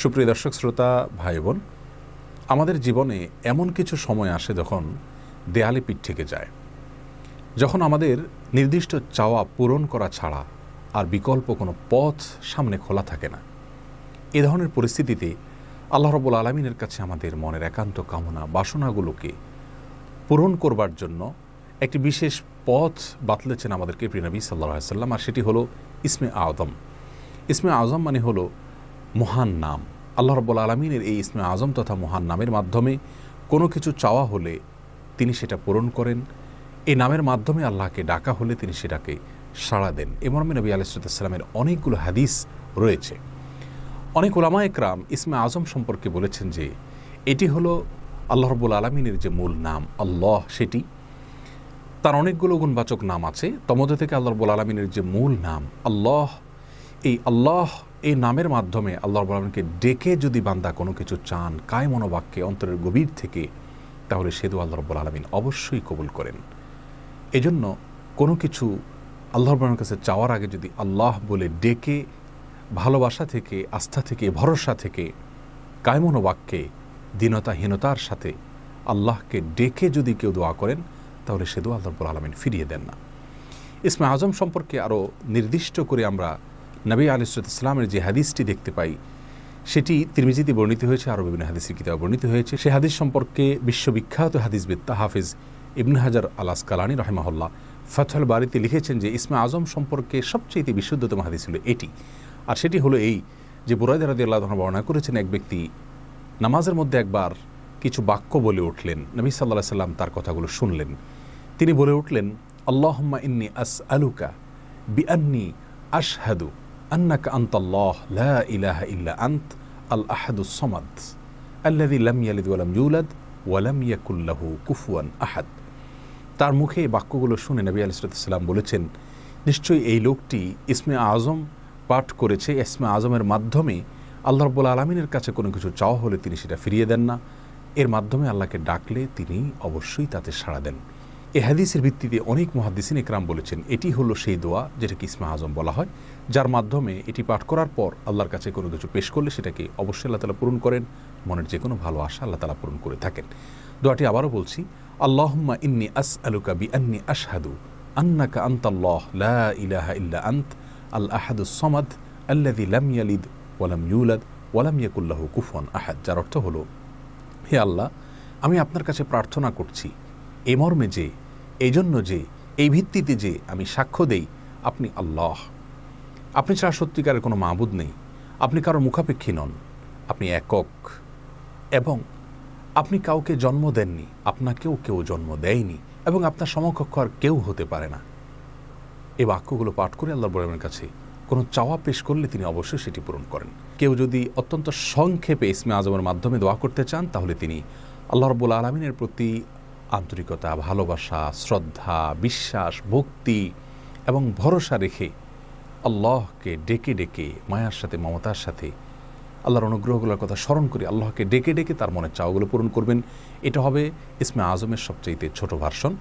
সুপ্রিয় দর্শক শ্রোতা ভাই বোন, আমাদের জীবনে এমন কিছু সময় আসে যখন দেয়ালে পিঠ থেকে যায়, যখন আমাদের নির্দিষ্ট চাওয়া পূরণ করা ছাড়া আর বিকল্প কোনো পথ সামনে খোলা থাকে না। এ ধরনের পরিস্থিতিতে আল্লাহ রাব্বুল আলামিনের কাছে আমাদের মনের একান্ত কামনা বাসনাগুলোকে পূরণ করবার জন্য একটি বিশেষ পথ বাতলেছেন আমাদেরকে প্রিয় নবী সাল্লাল্লাহু আলাইহি ওয়াসাল্লাম, আর সেটি হলো ইসমে আযম। ইসমে আযম মানে হলো মহান নাম। আল্লাহ রাব্বুল আলামিনের এই ইসমে আযম তথা মহান নামের মাধ্যমে কোনো কিছু চাওয়া হলে তিনি সেটা পূরণ করেন। এই নামের মাধ্যমে আল্লাহকে ডাকা হলে তিনি সেটাকে সাড়া দেন। এ মর্মে নবী আলাইহিস সালামের অনেকগুলো হাদিস রয়েছে। অনেক উলামা একরাম ইসমে আযম সম্পর্কে বলেছেন যে এটি হলো আল্লাহ রাব্বুল আলামিনের যে মূল নাম আল্লাহ, সেটি তার অনেকগুলো গুণবাচক নাম আছে। তমধ্যে থেকে আল্লাহ রাব্বুল আলামিনের যে মূল নাম আল্লাহ, এই আল্লাহ এই নামের মাধ্যমে আল্লাহ রাব্বুল আলামিনকে ডেকে যদি বান্দা কোনো কিছু চান কায় মনোবাক্যে অন্তরের গভীর থেকে, তাহলে সে দোয়া আল্লাহ রাব্বুল আলামিন অবশ্যই কবুল করেন। এজন্য কোনো কিছু আল্লাহ রাব্বুল আলামিনের কাছে চাওয়ার আগে যদি আল্লাহ বলে ডেকে ভালোবাসা থেকে, আস্থা থেকে, ভরসা থেকে, কায় মনোবাক্যে দীনতাহীনতার সাথে আল্লাহকে ডেকে যদি কেউ দোয়া করেন, তাহলে সে দোয়া আল্লাহ রাব্বুল আলামিন ফিরিয়ে দেন না। ইসমে আযম সম্পর্কে আরও নির্দিষ্ট করে আমরা নবী আলাইহিস সালামের যে হাদিসটি দেখতে পাই, সেটি তিরমিজিতে বর্ণিত হয়েছে, আরও বিভিন্ন হাদিসের কিতাবে বর্ণিত হয়েছে। সে হাদিস সম্পর্কে বিশ্ববিখ্যাত হাদিসবিদ হাফিজ ইবনে হাজার আল আসকালানী রাহিমাহুল্লাহ ফাতহুল বারীতে লিখেছেন যে ইসমে আযম সম্পর্কে সবচেয়ে বিশুদ্ধতম হাদিস হলো এটি। আর সেটি হলো এই যে বুরায়দা রাদিয়াল্লাহু আনহু বর্ণনা করেছেন, এক ব্যক্তি নামাজের মধ্যে একবার কিছু বাক্য বলে উঠলেন। নবী সাল্লাল্লাহু আলাইহি সাল্লাম তার কথাগুলো শুনলেন। তিনি বলে উঠলেন, আল্লাহুম্মা ইন্নী আসআলুকা বিআন্নী আশহাদু আন্নাকা আনতাল্লাহ লা ইলাহা ইল্লা আনত আল আহাদুস সামাদ আল্লাযী লাম ইয়ালিদ ওয়া লাম ইউলাদ ওয়া লাম ইয়াকুল লাহু কুফুয়ান আহাদ। তার মুখে এই বাক্যগুলো শুনে নবী আলাইহিস সালাম বলেছেন, নিশ্চয়ই এই লোকটি ইসমে আযম পাঠ করেছে। ইসমে আযমের মাধ্যমে আল্লাহ রাব্বুল আলামিনের কাছে কোনো কিছু চাওয়া হলে তিনি সেটা ফিরিয়ে দেন না। এর মাধ্যমে আল্লাহকে ডাকলে তিনি অবশ্যই তাতে সাড়া দেন। এই হাদিসের ভিত্তিতে অনেক মুহাদ্দিসিন ইকরাম বলেছেন এটি হলো সেই দোয়া যেটাকে ইসমে আযম বলা হয়, যার মাধ্যমে এটি পাঠ করার পর আল্লাহর কাছে কোনো কিছু পেশ করলে সেটাকে অবশ্যই আল্লাহ তাআলা পূরণ করেন। মনের যে কোনো ভালো আশা আল্লাহ তাআলা পূরণ করে থাকেন। দোয়াটি আবারও বলছি, আল্লাহুম্মা ইন্নী আসআলুকা বিআন্নী আশহাদু আন্নাকা আনতাল্লাহ লা ইলাহা ইল্লা আনত আল আহাদুস সামাদ আল্লাযী লাম ইয়ালিদ ওয়া লাম ইউলাদ ওয়া লাম ইয়াকুল লাহু কুফুয়ান আহাদ। যার অর্থ হলো, হে আল্লাহ, আমি আপনার কাছে প্রার্থনা করছি এ মর্মে যে, এই জন্য যে, এই ভিত্তিতে যে আমি সাক্ষ্য দেই আপনি আল্লাহ, আপনি ছাড়া সত্যিকারের কোনো মাবুদ নেই, আপনি কারো মুখাপেক্ষী নন, আপনি একক, এবং আপনি কাউকে জন্ম দেননি, আপনাকেও কেউ জন্ম দেয়নি, এবং আপনার সমকক্ষ আর কেউ হতে পারে না। এই বাক্যগুলো পাঠ করে আল্লাহ রাব্বুল আলামিনের কাছে কোনো চাওয়া পেশ করলে তিনি অবশ্যই সেটি পূরণ করেন। কেউ যদি অত্যন্ত সংক্ষেপে ইসমে আযমের মাধ্যমে দোয়া করতে চান, তাহলে তিনি আল্লাহ রাব্বুল আলামিনের প্রতি আন্তরিকতা, ভালোবাসা, শ্রদ্ধা, বিশ্বাস, ভক্তি এবং ভরসা রেখে আল্লাহকে ডেকে ডেকে মায়ার সাথে, মমতার সাথে, আল্লাহর অনুগ্রহগুলোর কথা স্মরণ করে আল্লাহকে ডেকে ডেকে তার মনের চাওয়াগুলো পূরণ করবেন। এটা হবে ইসমে আযমের সবচেয়ে ছোট ভার্সন।